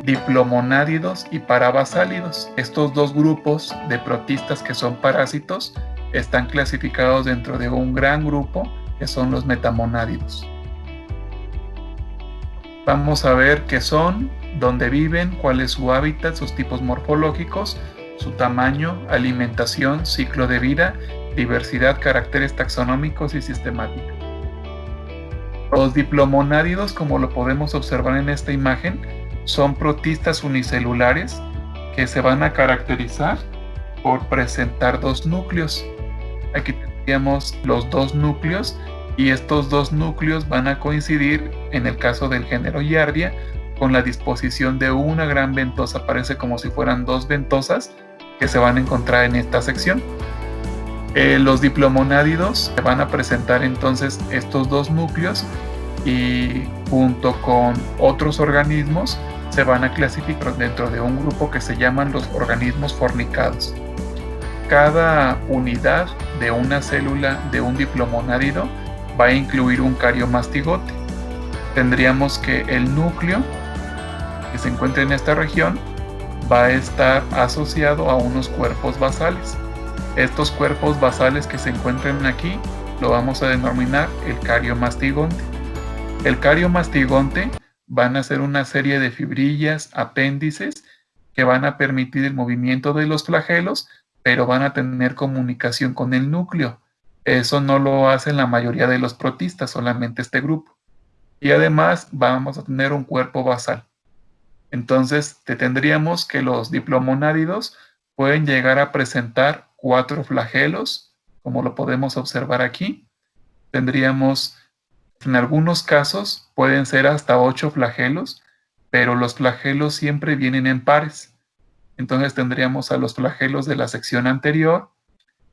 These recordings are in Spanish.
diplomonádidos y parabasálidos. Estos dos grupos de protistas que son parásitos están clasificados dentro de un gran grupo que son los metamonádidos. Vamos a ver qué son, dónde viven, cuál es su hábitat, sus tipos morfológicos, su tamaño, alimentación, ciclo de vida, diversidad, caracteres taxonómicos y sistemática. Los diplomonádidos, como lo podemos observar en esta imagen, son protistas unicelulares que se van a caracterizar por presentar dos núcleos. Aquí tendríamos los dos núcleos y estos dos núcleos van a coincidir, en el caso del género Giardia, con la disposición de una gran ventosa. Parece como si fueran dos ventosas que se van a encontrar en esta sección. Los diplomonádidos van a presentar entonces estos dos núcleos y junto con otros organismos se van a clasificar dentro de un grupo que se llaman los organismos fornicados. Cada unidad de una célula de un diplomonádido va a incluir un cariomastigote. Tendríamos que el núcleo que se encuentra en esta región va a estar asociado a unos cuerpos basales. Estos cuerpos basales que se encuentran aquí lo vamos a denominar el cariomastigonte. El cariomastigonte van a ser una serie de fibrillas, apéndices, que van a permitir el movimiento de los flagelos, pero van a tener comunicación con el núcleo. Eso no lo hacen la mayoría de los protistas, solamente este grupo. Y además vamos a tener un cuerpo basal. Entonces tendríamos que los diplomonádidos pueden llegar a presentar 4 flagelos, como lo podemos observar aquí. Tendríamos, en algunos casos, pueden ser hasta 8 flagelos, pero los flagelos siempre vienen en pares. Entonces tendríamos a los flagelos de la sección anterior,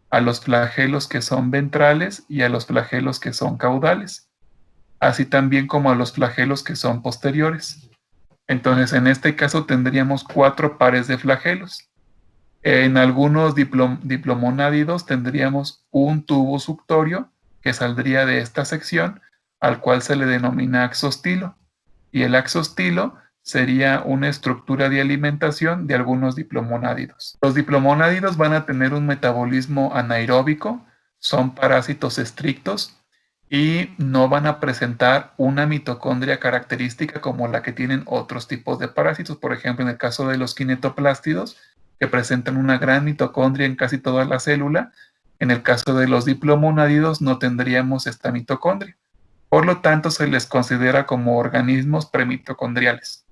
a los flagelos que son ventrales y a los flagelos que son caudales, así también como a los flagelos que son posteriores. Entonces, en este caso tendríamos 4 pares de flagelos. En algunos diplomonádidos tendríamos un tubo suctorio que saldría de esta sección, al cual se le denomina axostilo. Y el axostilo sería una estructura de alimentación de algunos diplomonádidos. Los diplomonádidos van a tener un metabolismo anaeróbico, son parásitos estrictos y no van a presentar una mitocondria característica como la que tienen otros tipos de parásitos. Por ejemplo, en el caso de los kinetoplástidos, que presentan una gran mitocondria en casi toda la célula, en el caso de los diplomonádidos no tendríamos esta mitocondria. Por lo tanto, se les considera como organismos premitocondriales.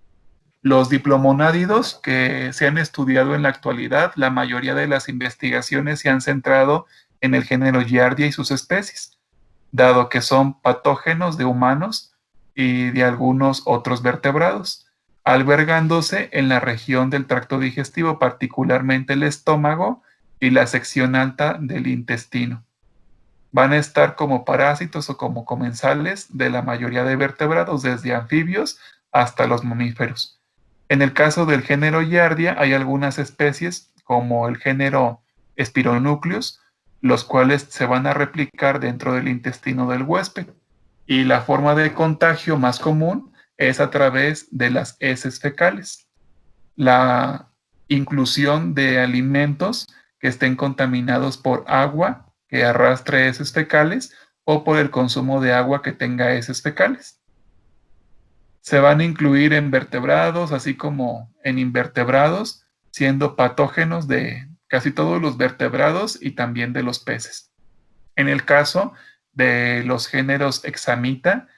Los diplomonádidos que se han estudiado en la actualidad, la mayoría de las investigaciones se han centrado en el género Giardia y sus especies, dado que son patógenos de humanos y de algunos otros vertebrados, albergándose en la región del tracto digestivo, particularmente el estómago y la sección alta del intestino. Van a estar como parásitos o como comensales de la mayoría de vertebrados, desde anfibios hasta los mamíferos. En el caso del género Giardia, hay algunas especies, como el género Spironucleus, los cuales se van a replicar dentro del intestino del huésped. Y la forma de contagio más común es a través de las heces fecales. La inclusión de alimentos que estén contaminados por agua que arrastre heces fecales o por el consumo de agua que tenga heces fecales. Se van a incluir en vertebrados, así como en invertebrados, siendo patógenos de casi todos los vertebrados y también de los peces. En el caso de los géneros Hexamita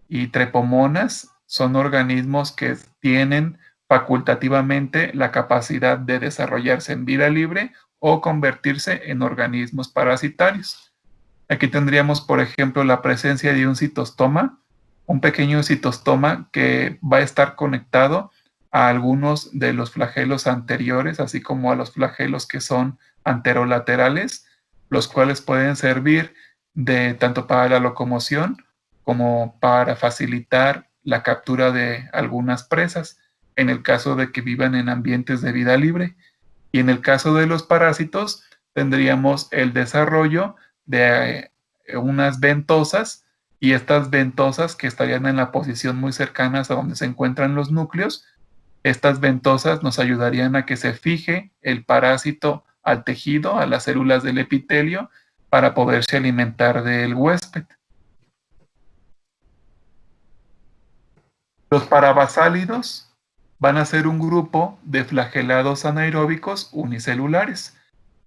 y Trepomonas, son organismos que tienen facultativamente la capacidad de desarrollarse en vida libre o convertirse en organismos parasitarios. Aquí tendríamos, por ejemplo, la presencia de un citostoma, un pequeño citostoma que va a estar conectado a algunos de los flagelos anteriores, así como a los flagelos que son anterolaterales, los cuales pueden servir de tanto para la locomoción como para facilitar la captura de algunas presas, en el caso de que vivan en ambientes de vida libre. Y en el caso de los parásitos, tendríamos el desarrollo de unas ventosas, y estas ventosas que estarían en la posición muy cercana a donde se encuentran los núcleos, Estas ventosas nos ayudarían a que se fije el parásito al tejido, a las células del epitelio, para poderse alimentar del huésped. Los parabasálidos van a ser un grupo de flagelados anaeróbicos unicelulares.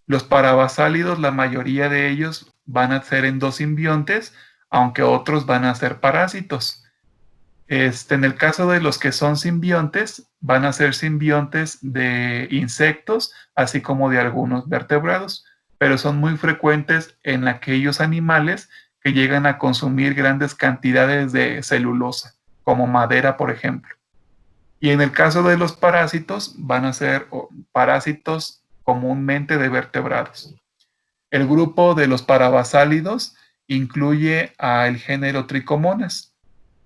Los parabasálidos, la mayoría de ellos van a ser endosimbiontes, aunque otros van a ser parásitos. En el caso de los que son simbiontes, van a ser simbiontes de insectos, así como de algunos vertebrados, pero son muy frecuentes en aquellos animales que llegan a consumir grandes cantidades de celulosa, como madera, por ejemplo. Y en el caso de los parásitos, van a ser parásitos comúnmente de vertebrados. El grupo de los parabasálidos incluye al género Trichomonas.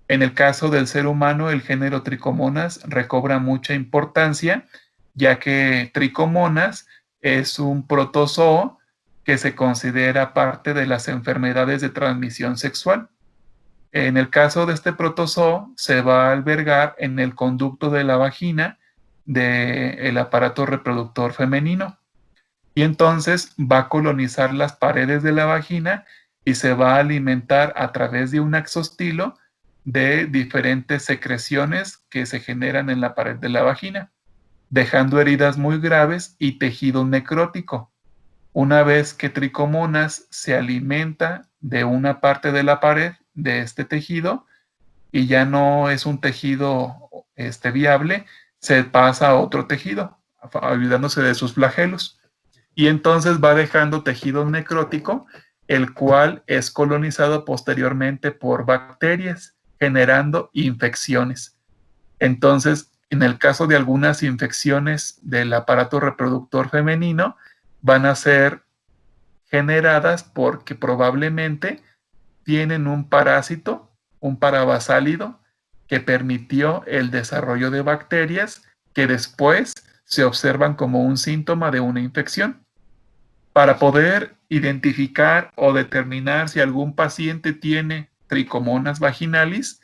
En el caso del ser humano, el género Trichomonas recobra mucha importancia, ya que Trichomonas es un protozoo que se considera parte de las enfermedades de transmisión sexual. En el caso de este protozoo, se va a albergar en el conducto de la vagina del aparato reproductor femenino. Y entonces va a colonizar las paredes de la vagina y se va a alimentar a través de un axostilo de diferentes secreciones que se generan en la pared de la vagina, dejando heridas muy graves y tejido necrótico. Una vez que Trichomonas se alimenta de una parte de la pared de este tejido y ya no es un tejido viable, se pasa a otro tejido, olvidándose de sus flagelos. Y entonces va dejando tejido necrótico, el cual es colonizado posteriormente por bacterias, generando infecciones. Entonces, en el caso de algunas infecciones del aparato reproductor femenino, van a ser generadas porque probablemente tienen un parásito, un parabasálido, que permitió el desarrollo de bacterias que después se observan como un síntoma de una infección. Para poder identificar o determinar si algún paciente tiene Trichomonas vaginalis,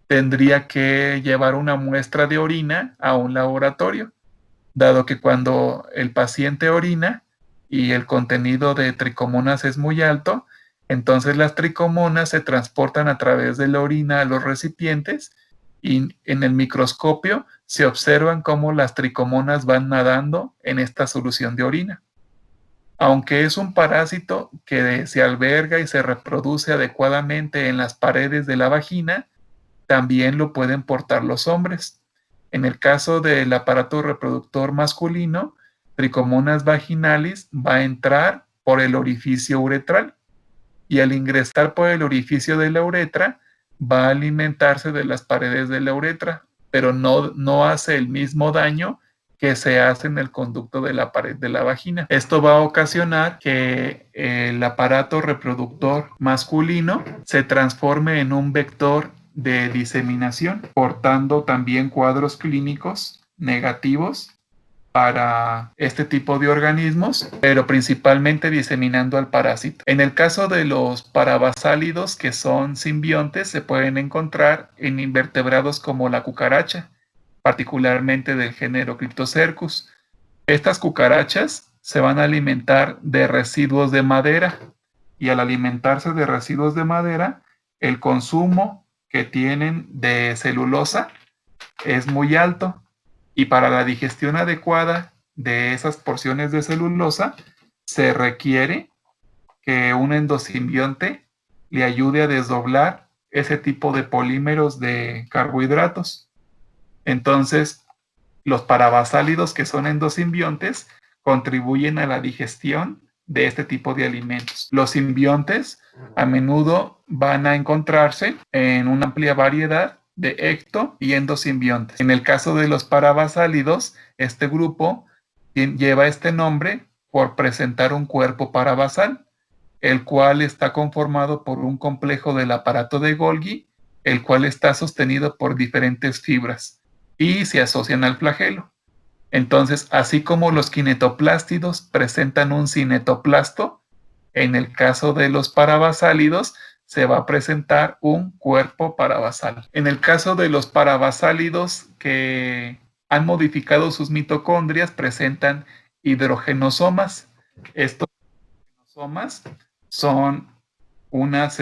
tendría que llevar una muestra de orina a un laboratorio, dado que cuando el paciente orina y el contenido de tricomonas es muy alto, entonces las tricomonas se transportan a través de la orina a los recipientes y en el microscopio se observan cómo las tricomonas van nadando en esta solución de orina. Aunque es un parásito que se alberga y se reproduce adecuadamente en las paredes de la vagina, también lo pueden portar los hombres. En el caso del aparato reproductor masculino, Trichomonas vaginalis va a entrar por el orificio uretral y al ingresar por el orificio de la uretra va a alimentarse de las paredes de la uretra, pero no hace el mismo daño que se hace en el conducto de la pared de la vagina. Esto va a ocasionar que el aparato reproductor masculino se transforme en un vector de diseminación, portando también cuadros clínicos negativos para este tipo de organismos, pero principalmente diseminando al parásito. En el caso de los parabasálidos, que son simbiontes, se pueden encontrar en invertebrados como la cucaracha, particularmente del género Cryptocercus. Estas cucarachas se van a alimentar de residuos de madera y al alimentarse de residuos de madera, el consumo que tienen de celulosa es muy alto y para la digestión adecuada de esas porciones de celulosa se requiere que un endosimbionte le ayude a desdoblar ese tipo de polímeros de carbohidratos. Entonces, los parabasálidos que son endosimbiontes contribuyen a la digestión de este tipo de alimentos. Los simbiontes a menudo van a encontrarse en una amplia variedad de ecto y endosimbiontes. En el caso de los parabasálidos, este grupo lleva este nombre por presentar un cuerpo parabasal, el cual está conformado por un complejo del aparato de Golgi, el cual está sostenido por diferentes fibras y se asocian al flagelo. Entonces, así como los kinetoplástidos presentan un cinetoplasto, en el caso de los parabasálidos se va a presentar un cuerpo parabasal. En el caso de los parabasálidos que han modificado sus mitocondrias, presentan hidrogenosomas. Estos hidrogenosomas son unas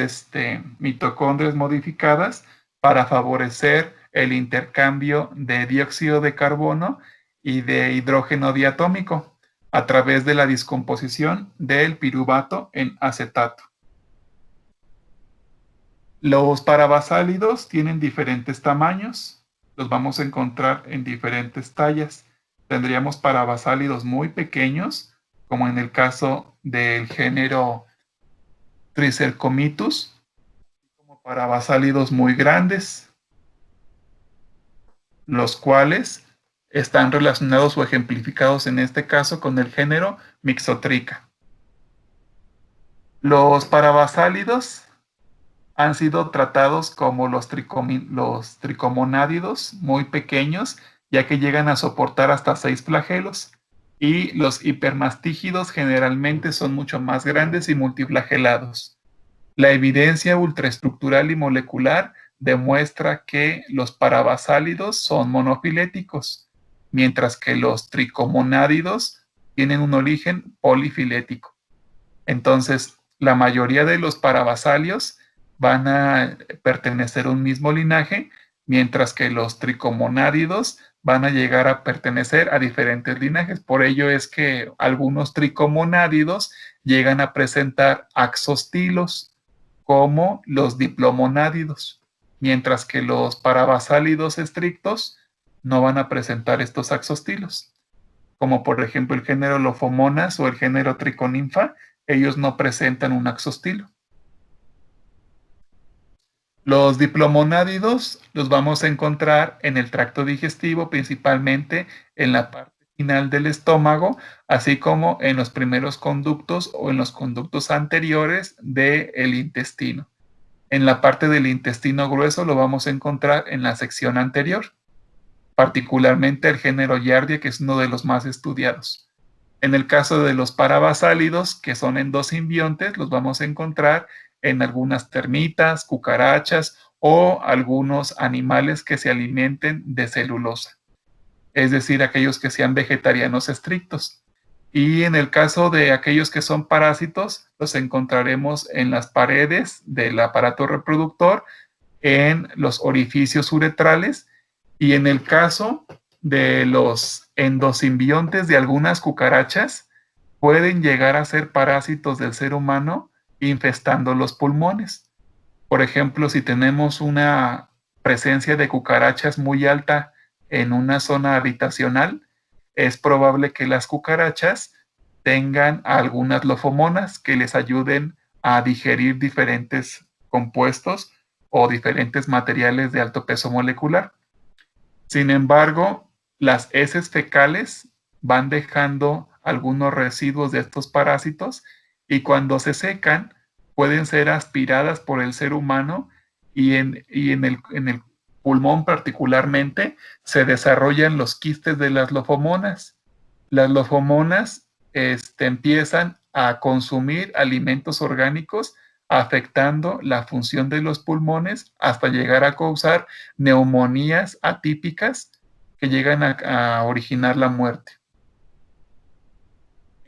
mitocondrias modificadas para favorecer el intercambio de dióxido de carbono y de hidrógeno diatómico a través de la descomposición del piruvato en acetato. Los parabasálidos tienen diferentes tamaños, los vamos a encontrar en diferentes tallas. Tendríamos parabasálidos muy pequeños, como en el caso del género Tricercomitus, como parabasálidos muy grandes, los cuales están relacionados o ejemplificados en este caso con el género Mixotrica. Los parabasálidos han sido tratados como los tricomonádidos muy pequeños, ya que llegan a soportar hasta 6 flagelos, y los hipermastígidos generalmente son mucho más grandes y multiflagelados. La evidencia ultraestructural y molecular demuestra que los parabasálidos son monofiléticos, mientras que los tricomonádidos tienen un origen polifilético. Entonces, la mayoría de los parabasalios van a pertenecer a un mismo linaje, mientras que los tricomonádidos van a llegar a pertenecer a diferentes linajes. Por ello es que algunos tricomonádidos llegan a presentar axostilos, como los diplomonádidos, mientras que los parabasálidos estrictos no van a presentar estos axostilos, como por ejemplo el género Lophomonas o el género Triconinfa, ellos no presentan un axostilo. Los diplomonádidos los vamos a encontrar en el tracto digestivo, principalmente en la parte final del estómago, así como en los primeros conductos o en los conductos anteriores del intestino. En la parte del intestino grueso lo vamos a encontrar en la sección anterior, particularmente el género Giardia, que es uno de los más estudiados. En el caso de los parabasálidos, que son endosimbiontes, los vamos a encontrar en algunas termitas, cucarachas o algunos animales que se alimenten de celulosa, es decir, aquellos que sean vegetarianos estrictos. Y en el caso de aquellos que son parásitos, los encontraremos en las paredes del aparato reproductor, en los orificios uretrales, y en el caso de los endosimbiontes de algunas cucarachas, pueden llegar a ser parásitos del ser humano infestando los pulmones. Por ejemplo, si tenemos una presencia de cucarachas muy alta en una zona habitacional, es probable que las cucarachas tengan algunas lofomonas que les ayuden a digerir diferentes compuestos o diferentes materiales de alto peso molecular. Sin embargo, las heces fecales van dejando algunos residuos de estos parásitos, y cuando se secan pueden ser aspiradas por el ser humano, y en el pulmón particularmente se desarrollan los quistes de las lofomonas. Las lofomonas empiezan a consumir alimentos orgánicos, afectando la función de los pulmones hasta llegar a causar neumonías atípicas que llegan a originar la muerte.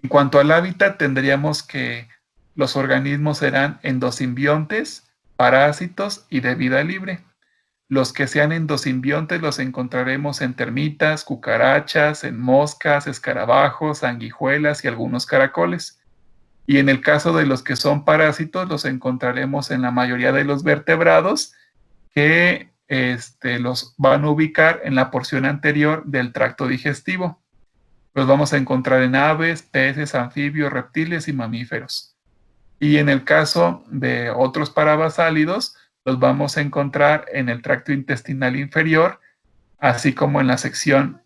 En cuanto al hábitat, tendríamos que los organismos serán endosimbiontes, parásitos y de vida libre. Los que sean endosimbiontes los encontraremos en termitas, cucarachas, en moscas, escarabajos, sanguijuelas y algunos caracoles. Y en el caso de los que son parásitos, los encontraremos en la mayoría de los vertebrados, que los van a ubicar en la porción anterior del tracto digestivo. Los vamos a encontrar en aves, peces, anfibios, reptiles y mamíferos. Y en el caso de otros parabasálidos, los vamos a encontrar en el tracto intestinal inferior, así como en la sección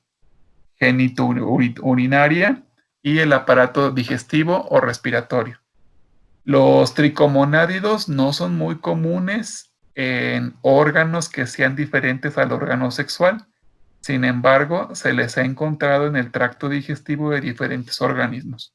genitourinaria y el aparato digestivo o respiratorio. Los tricomonádidos no son muy comunes en órganos que sean diferentes al órgano sexual. Sin embargo, se les ha encontrado en el tracto digestivo de diferentes organismos.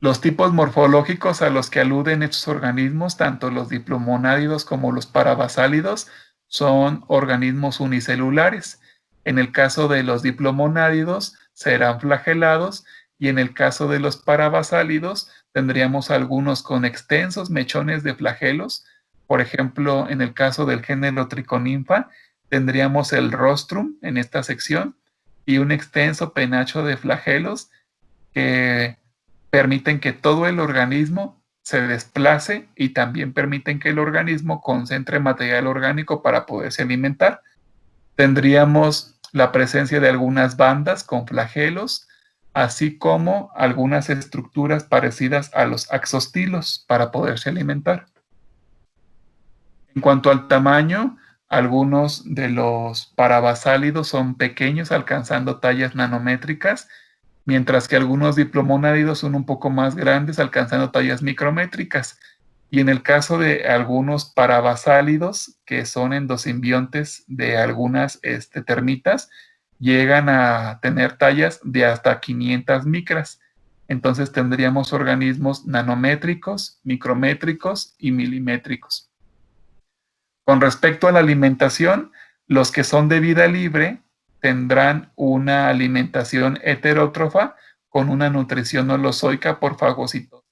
Los tipos morfológicos a los que aluden estos organismos, tanto los diplomonádidos como los parabasálidos, son organismos unicelulares, En el caso de los diplomonádidos serán flagelados y en el caso de los parabasálidos tendríamos algunos con extensos mechones de flagelos. Por ejemplo, en el caso del género Triconinfa tendríamos el rostrum en esta sección y un extenso penacho de flagelos que permiten que todo el organismo se desplace y también permiten que el organismo concentre material orgánico para poderse alimentar. Tendríamos la presencia de algunas bandas con flagelos, así como algunas estructuras parecidas a los axostilos para poderse alimentar. En cuanto al tamaño, algunos de los parabasálidos son pequeños, alcanzando tallas nanométricas, mientras que algunos diplomonádidos son un poco más grandes, alcanzando tallas micrométricas. Y en el caso de algunos parabasálidos, que son endosimbiontes de algunas termitas, llegan a tener tallas de hasta 500 micras. Entonces tendríamos organismos nanométricos, micrométricos y milimétricos. Con respecto a la alimentación, los que son de vida libre tendrán una alimentación heterótrofa con una nutrición holozoica por fagocitosis.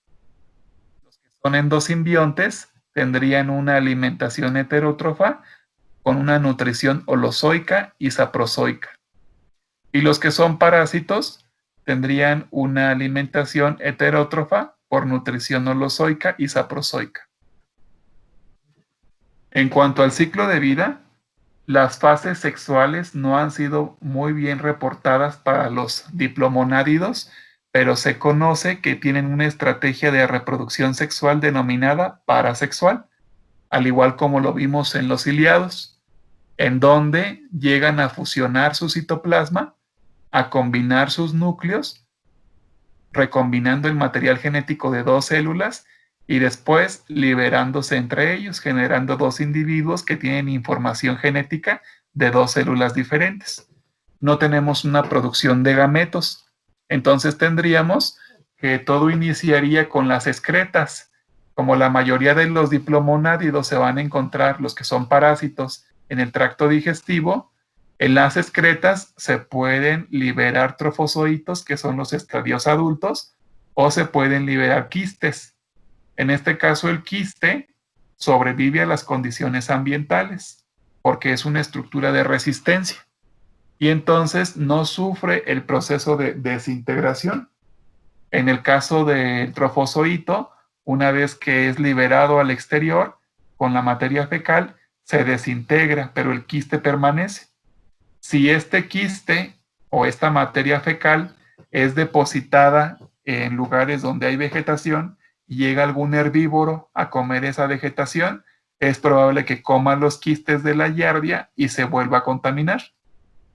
Los que son endosimbiontes tendrían una alimentación heterótrofa con una nutrición holozoica y saprozoica. Y los que son parásitos tendrían una alimentación heterótrofa por nutrición holozoica y saprozoica. En cuanto al ciclo de vida, las fases sexuales no han sido muy bien reportadas para los diplomonádidos, pero se conoce que tienen una estrategia de reproducción sexual denominada parasexual, al igual como lo vimos en los ciliados, en donde llegan a fusionar su citoplasma, a combinar sus núcleos, recombinando el material genético de dos células y después liberándose entre ellos, generando dos individuos que tienen información genética de dos células diferentes. No tenemos una producción de gametos, entonces tendríamos que todo iniciaría con las excretas. Como la mayoría de los diplomonádidos se van a encontrar, los que son parásitos, en el tracto digestivo, en las excretas se pueden liberar trofozoitos, que son los estadios adultos, o se pueden liberar quistes. En este caso, el quiste sobrevive a las condiciones ambientales porque es una estructura de resistencia y entonces no sufre el proceso de desintegración. En el caso del trofozoito, una vez que es liberado al exterior con la materia fecal, se desintegra, pero el quiste permanece. Si este quiste o esta materia fecal es depositada en lugares donde hay vegetación y llega algún herbívoro a comer esa vegetación, es probable que coma los quistes de la giardia y se vuelva a contaminar.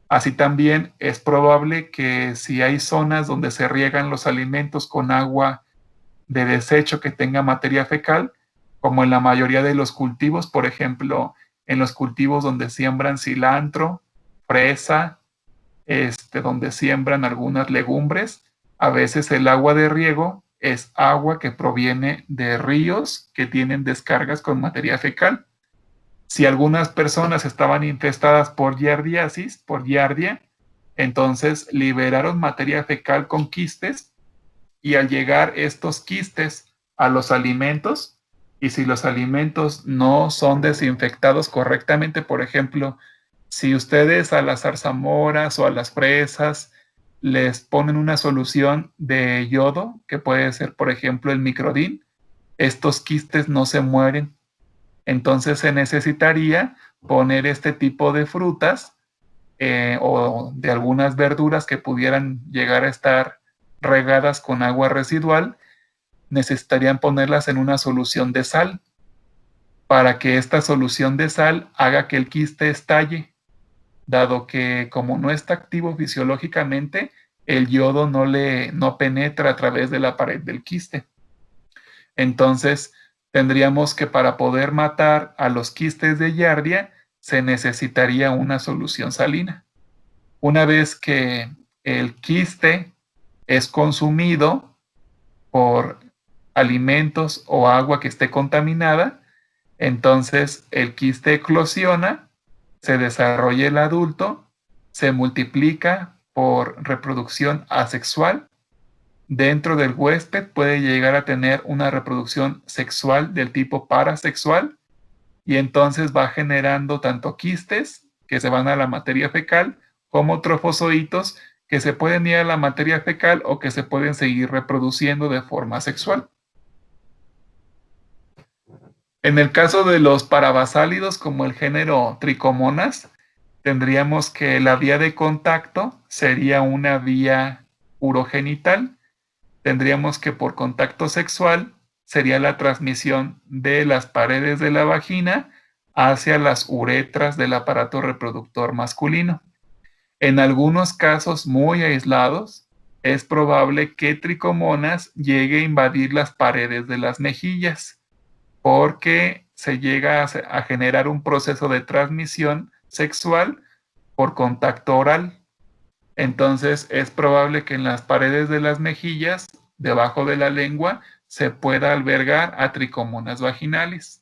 Así también es probable que si hay zonas donde se riegan los alimentos con agua de desecho que tenga materia fecal, como en la mayoría de los cultivos, por ejemplo, en los cultivos donde siembran cilantro, fresa, donde siembran algunas legumbres, a veces el agua de riego es agua que proviene de ríos que tienen descargas con materia fecal. Si algunas personas estaban infestadas por giardiasis, por giardia, entonces liberaron materia fecal con quistes y al llegar estos quistes a los alimentos, y si los alimentos no son desinfectados correctamente, por ejemplo, si ustedes a las zarzamoras o a las fresas les ponen una solución de yodo, que puede ser, por ejemplo, el microdin, estos quistes no se mueren. Entonces se necesitaría poner este tipo de frutas o de algunas verduras que pudieran llegar a estar regadas con agua residual, necesitarían ponerlas en una solución de sal para que esta solución de sal haga que el quiste estalle, dado que como no está activo fisiológicamente, el yodo no penetra a través de la pared del quiste. Entonces, tendríamos que para poder matar a los quistes de giardia, se necesitaría una solución salina. Una vez que el quiste es consumido por alimentos o agua que esté contaminada, entonces el quiste eclosiona, se desarrolla el adulto se multiplica por reproducción asexual. Dentro del huésped puede llegar a tener una reproducción sexual del tipo parasexual y entonces va generando tanto quistes que se van a la materia fecal como trofozoitos que se pueden ir a la materia fecal o que se pueden seguir reproduciendo de forma sexual. En el caso de los parabasálidos como el género Trichomonas, tendríamos que la vía de contacto sería una vía urogenital. Tendríamos que por contacto sexual sería la transmisión de las paredes de la vagina hacia las uretras del aparato reproductor masculino. En algunos casos muy aislados, es probable que Trichomonas llegue a invadir las paredes de las mejillas, porque se llega a generar un proceso de transmisión sexual por contacto oral. Entonces es probable que en las paredes de las mejillas, debajo de la lengua, se pueda albergar a Trichomonas vaginalis.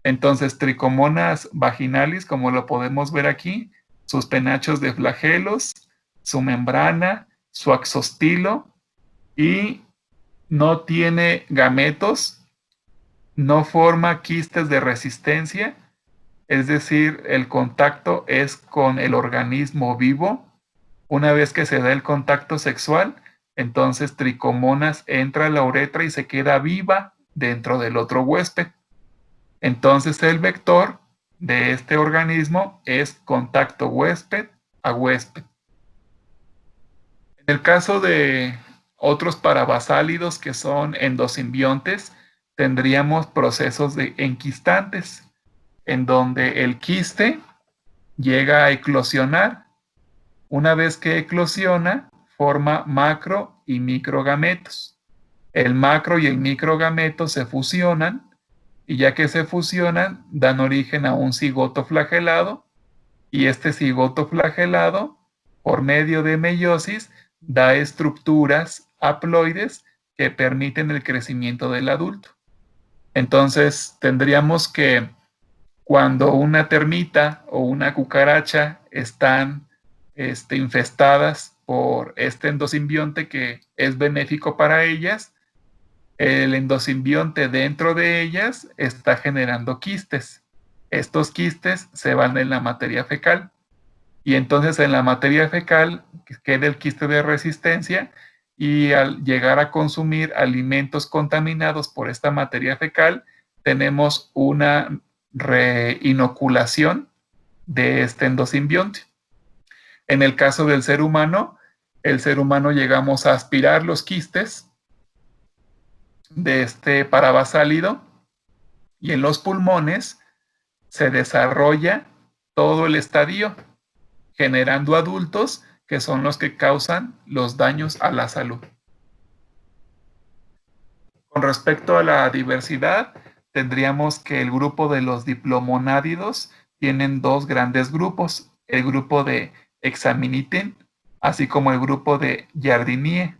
Entonces, Trichomonas vaginalis, como lo podemos ver aquí, sus penachos de flagelos, su membrana, su axostilo, y no tiene gametos, no forma quistes de resistencia, es decir, el contacto es con el organismo vivo. Una vez que se da el contacto sexual, entonces Trichomonas entra a la uretra y se queda viva dentro del otro huésped. Entonces el vector de este organismo es contacto huésped a huésped. En el caso de otros parabasálidos que son endosimbiontes, tendríamos procesos de enquistantes, en donde el quiste llega a eclosionar. Una vez que eclosiona, forma macro y microgametos. El macro y el microgameto se fusionan y ya que se fusionan, dan origen a un cigoto flagelado y este cigoto flagelado, por medio de meiosis, da estructuras haploides que permiten el crecimiento del adulto. Entonces, tendríamos que cuando una termita o una cucaracha están infestadas por este endosimbionte que es benéfico para ellas, el endosimbionte dentro de ellas está generando quistes. Estos quistes se van en la materia fecal y entonces en la materia fecal queda el quiste de resistencia y al llegar a consumir alimentos contaminados por esta materia fecal tenemos una reinoculación de este endosimbionte. En el caso del ser humano, el ser humano llegamos a aspirar los quistes de este parabasálido y en los pulmones se desarrolla todo el estadio, generando adultos que son los que causan los daños a la salud. Con respecto a la diversidad, tendríamos que el grupo de los diplomonádidos tienen dos grandes grupos, el grupo de Examinite, así como el grupo de Yardinie.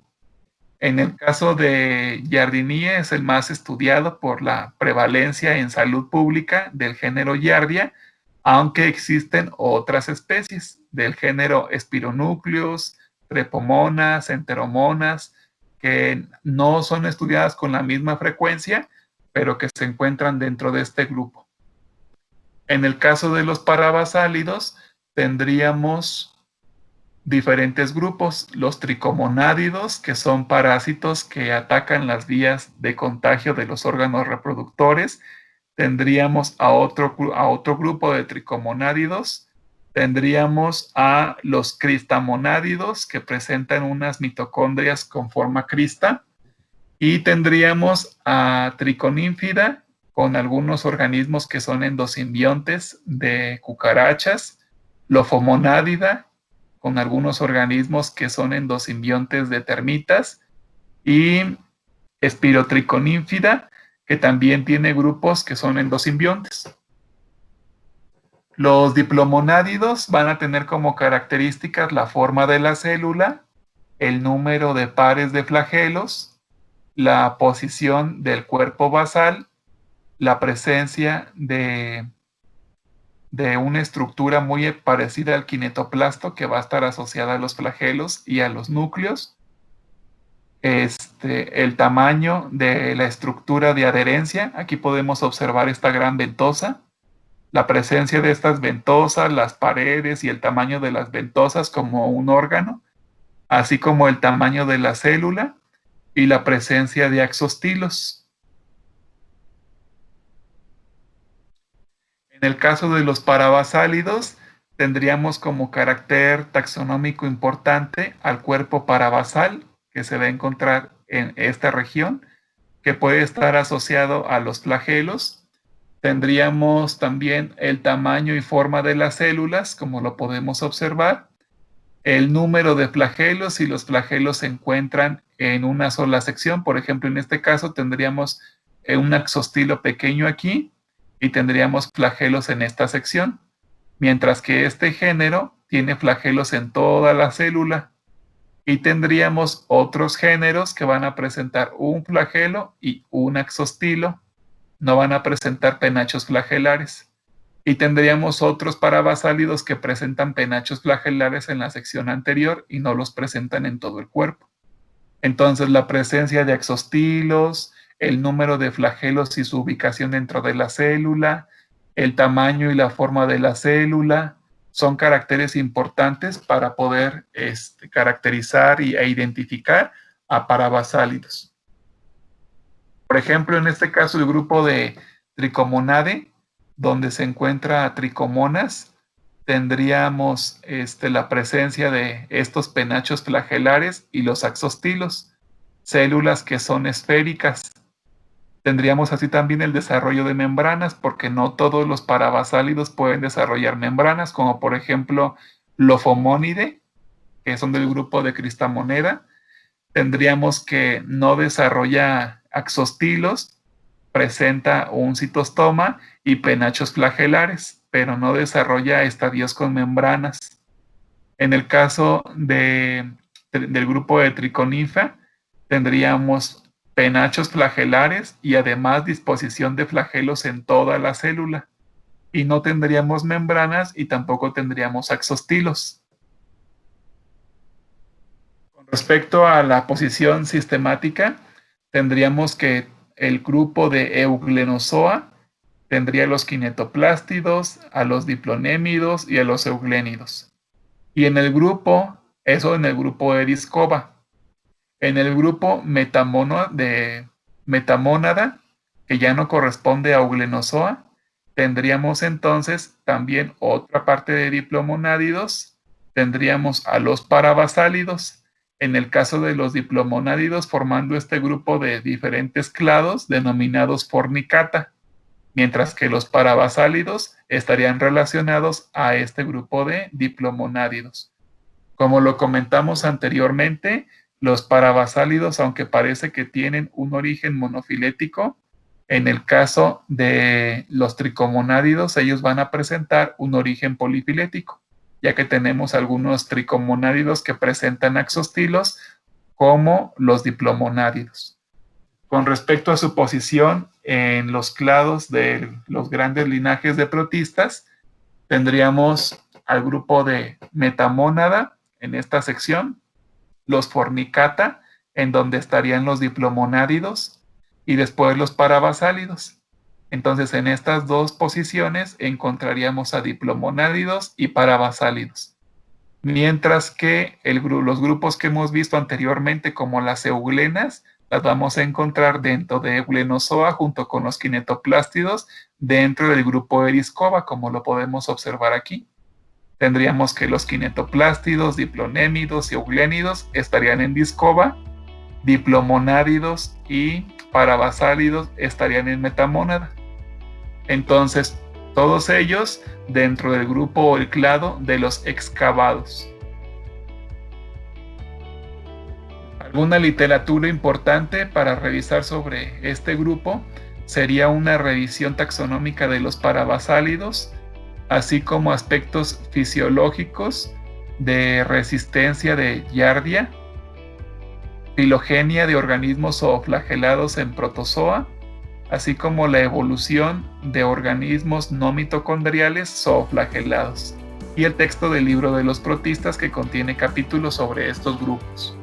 En el caso de Yardinie es el más estudiado por la prevalencia en salud pública del género Yardia, aunque existen otras especies del género Spironucleus, Trepomonas, Enteromonas, que no son estudiadas con la misma frecuencia, pero que se encuentran dentro de este grupo. En el caso de los parabasálidos, tendríamos diferentes grupos, los tricomonádidos, que son parásitos que atacan las vías de contagio de los órganos reproductores. Tendríamos a otro grupo de tricomonádidos. Tendríamos a los cristamonádidos, que presentan unas mitocondrias con forma crista. Y tendríamos a triconínfida, con algunos organismos que son endosimbiontes de cucarachas, lofomonádida, con algunos organismos que son endosimbiontes de termitas, y espirotriconínfida, que también tiene grupos que son endosimbiontes. Los diplomonádidos van a tener como características la forma de la célula, el número de pares de flagelos, la posición del cuerpo basal, la presencia de de una estructura muy parecida al kinetoplasto que va a estar asociada a los flagelos y a los núcleos. El tamaño de la estructura de adherencia, aquí podemos observar esta gran ventosa, la presencia de estas ventosas, las paredes y el tamaño de las ventosas como un órgano, así como el tamaño de la célula y la presencia de axostilos. En el caso de los parabasálidos, tendríamos como carácter taxonómico importante al cuerpo parabasal, que se va a encontrar en esta región, que puede estar asociado a los flagelos. Tendríamos también el tamaño y forma de las células, como lo podemos observar, el número de flagelos, si los flagelos se encuentran en una sola sección. Por ejemplo, en este caso tendríamos un axostilo pequeño aquí y tendríamos flagelos en esta sección, mientras que este género tiene flagelos en toda la célula. Y tendríamos otros géneros que van a presentar un flagelo y un axostilo, no van a presentar penachos flagelares. Y tendríamos otros parabasálidos que presentan penachos flagelares en la sección anterior y no los presentan en todo el cuerpo. Entonces, la presencia de axostilos, el número de flagelos y su ubicación dentro de la célula, el tamaño y la forma de la célula, son caracteres importantes para poder caracterizar e identificar a parabasálidos. Por ejemplo, en este caso, el grupo de Trichomonadae, donde se encuentra tricomonas, tendríamos la presencia de estos penachos flagelares y los axostilos, células que son esféricas. Tendríamos así también el desarrollo de membranas, porque no todos los parabasálidos pueden desarrollar membranas, como por ejemplo Lophomonidae, que son del grupo de Cristamoneda. Tendríamos que no desarrolla axostilos, presenta un citostoma y penachos flagelares, pero no desarrolla estadios con membranas. En el caso del grupo de Triconifa, tendríamos penachos flagelares y además disposición de flagelos en toda la célula. Y no tendríamos membranas y tampoco tendríamos axostilos. Con respecto a la posición sistemática, tendríamos que el grupo de Euglenozoa tendría los kinetoplástidos, a los diplonémidos y a los euglénidos. Y en el grupo, en el grupo de Discoba. En el grupo metamónada, que ya no corresponde a Euglenozoa, tendríamos entonces también otra parte de diplomonádidos, tendríamos a los parabasálidos. En el caso de los diplomonádidos, formando este grupo de diferentes clados denominados fornicata, mientras que los parabasálidos estarían relacionados a este grupo de diplomonádidos. Como lo comentamos anteriormente, los parabasálidos, aunque parece que tienen un origen monofilético, en el caso de los tricomonádidos, ellos van a presentar un origen polifilético, ya que tenemos algunos tricomonádidos que presentan axostilos, como los diplomonádidos. Con respecto a su posición en los clados de los grandes linajes de protistas, tendríamos al grupo de metamónada en esta sección, los fornicata, en donde estarían los diplomonádidos, y después los parabasálidos. Entonces, en estas dos posiciones encontraríamos a diplomonádidos y parabasálidos. Mientras que los grupos que hemos visto anteriormente, como las euglenas, las vamos a encontrar dentro de Euglenozoa junto con los kinetoplástidos dentro del grupo de Discoba, como lo podemos observar aquí. Tendríamos que los kinetoplástidos, diplonémidos y euglénidos estarían en Discoba, diplomonádidos y parabasálidos estarían en metamónada. Entonces, todos ellos dentro del grupo o el clado de los excavados. Alguna literatura importante para revisar sobre este grupo sería una revisión taxonómica de los parabasálidos, así como aspectos fisiológicos de resistencia de giardia, filogenia de organismos zooflagelados en protozoa, así como la evolución de organismos no mitocondriales zooflagelados, y el texto del libro de los protistas que contiene capítulos sobre estos grupos.